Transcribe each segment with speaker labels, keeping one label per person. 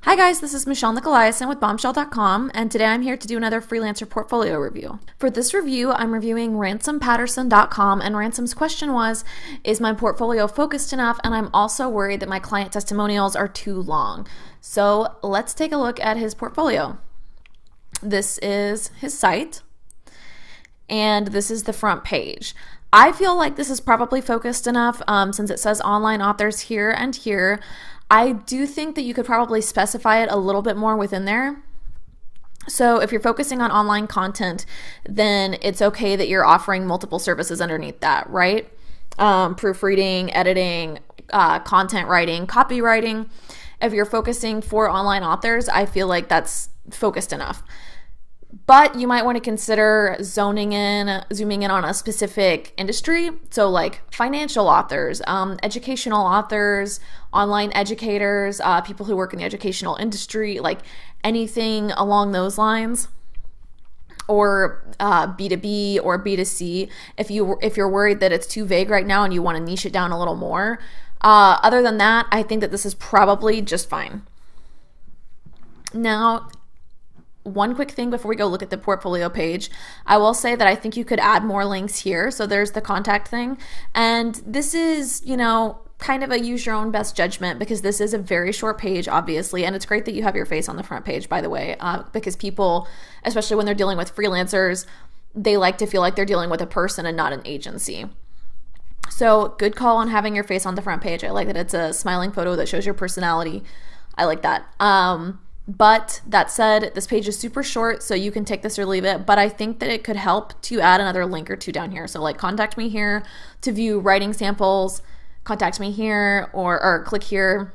Speaker 1: Hi guys, this is Michelle Nicolaisen with Bombshell.com, and today I'm here to do another freelancer portfolio review. For this review, I'm reviewing RansomPatterson.com, and Ransom's question was, is my portfolio focused enough? And I'm also worried that my client testimonials are too long. So let's take a look at his portfolio. This is his site, and this is the front page. I feel like this is probably focused enough since it says online authors here and here. I do think that you could probably specify it a little bit more within there. So if you're focusing on online content, then it's okay that you're offering multiple services underneath that, right? Proofreading, editing, content writing, copywriting. If you're focusing for online authors, I feel like that's focused enough. But you might want to consider zooming in on a specific industry. So like financial authors, educational authors, online educators, people who work in the educational industry, like anything along those lines, or B2B or B2C. If you're worried that it's too vague right now and you want to niche it down a little more. Other than that, I think that this is probably just fine. Now, one quick thing before we go look at the portfolio page, I will say that I think you could add more links here. So there's the contact thing. And this is, kind of a use your own best judgment because this is a very short page, obviously. And it's great that you have your face on the front page, by the way, because people, especially when they're dealing with freelancers, they like to feel like they're dealing with a person and not an agency. So good call on having your face on the front page. I like that it's a smiling photo that shows your personality. I like that. But that said, this page is super short, so you can take this or leave it. But I think that it could help to add another link or two down here. So like contact me here to view writing samples, contact me here, or click here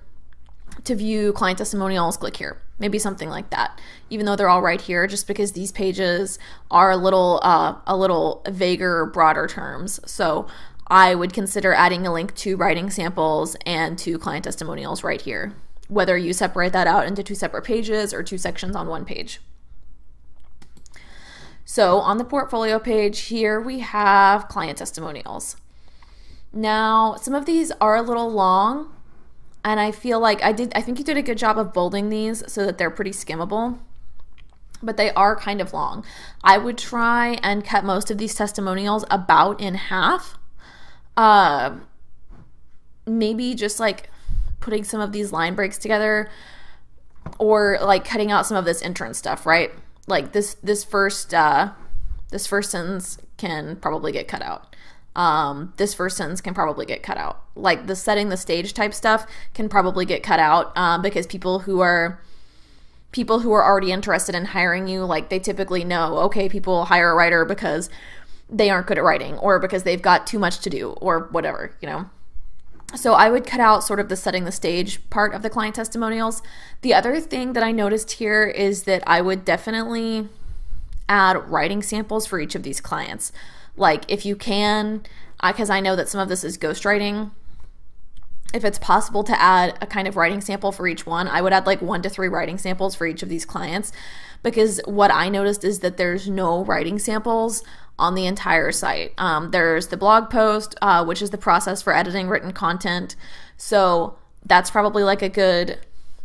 Speaker 1: to view client testimonials, click here. Maybe something like that. Even though they're all right here, just because these pages are a little vaguer, broader terms. So I would consider adding a link to writing samples and to client testimonials right here, whether you separate that out into two separate pages or two sections on one page. So on the portfolio page here, we have client testimonials. Now, some of these are a little long, and I feel like I think you did a good job of bolding these so that they're pretty skimmable, but they are kind of long. I would try and cut most of these testimonials about in half. Maybe just like putting some of these line breaks together, or like cutting out some of this entrance stuff, right? Like this first sentence can probably get cut out. This first sentence can probably get cut out. Like the setting the stage type stuff can probably get cut out because people who are already interested in hiring you, like they typically know, okay, people hire a writer because they aren't good at writing or because they've got too much to do or whatever, So I would cut out sort of the setting the stage part of the client testimonials. The other thing that I noticed here is that I would definitely add writing samples for each of these clients. Like if you can, because I know that some of this is ghostwriting, if it's possible to add a kind of writing sample for each one, I would add like 1 to 3 writing samples for each of these clients, because what I noticed is that there's no writing samples on the entire site. There's the blog post, which is the process for editing written content. So that's probably like a good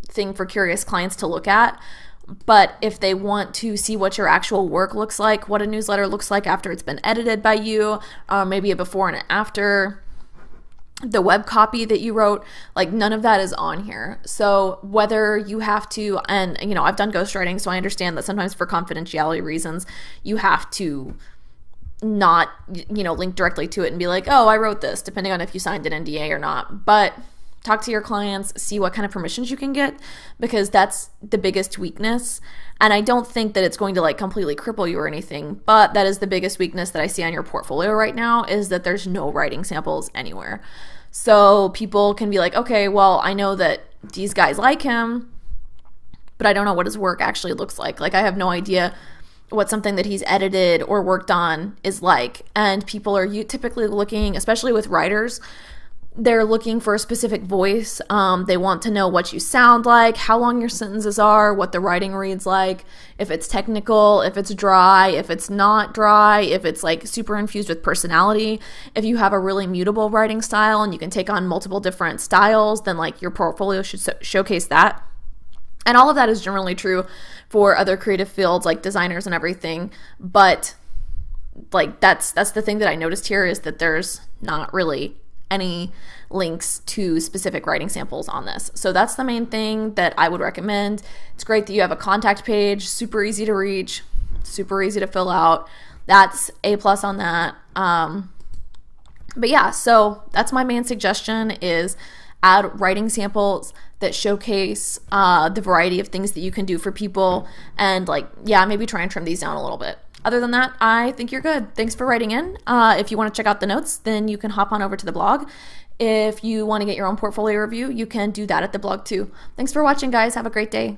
Speaker 1: thing for curious clients to look at. But if they want to see what your actual work looks like, what a newsletter looks like after it's been edited by you, maybe a before and an after, the web copy that you wrote, like none of that is on here. So whether you have to, and I've done ghostwriting, so I understand that sometimes for confidentiality reasons, you have to not, link directly to it and be like, oh, I wrote this, depending on if you signed an NDA or not. But talk to your clients, see what kind of permissions you can get, because that's the biggest weakness. And I don't think that it's going to like completely cripple you or anything, but that is the biggest weakness that I see on your portfolio right now, is that there's no writing samples anywhere. So people can be like, okay, well, I know that these guys like him, but I don't know what his work actually looks like. Like I have no idea what something that he's edited or worked on is like. And people are typically looking, especially with writers, they're looking for a specific voice. They want to know what you sound like, how long your sentences are, what the writing reads like, if it's technical, if it's dry, if it's not dry, if it's like super infused with personality. If you have a really mutable writing style and you can take on multiple different styles, then like your portfolio should showcase that. And all of that is generally true for other creative fields like designers and everything. But like that's the thing that I noticed here, is that there's not really any links to specific writing samples on this. So that's the main thing that I would recommend. It's great that you have a contact page, super easy to reach, super easy to fill out. That's A+ on that. But yeah, so that's my main suggestion, is add writing samples that showcase the variety of things that you can do for people, and like, yeah, maybe try and trim these down a little bit. Other than that, I think you're good. Thanks for writing in. If you want to check out the notes, then you can hop on over to the blog. If you want to get your own portfolio review, you can do that at the blog too. Thanks for watching, guys. Have a great day.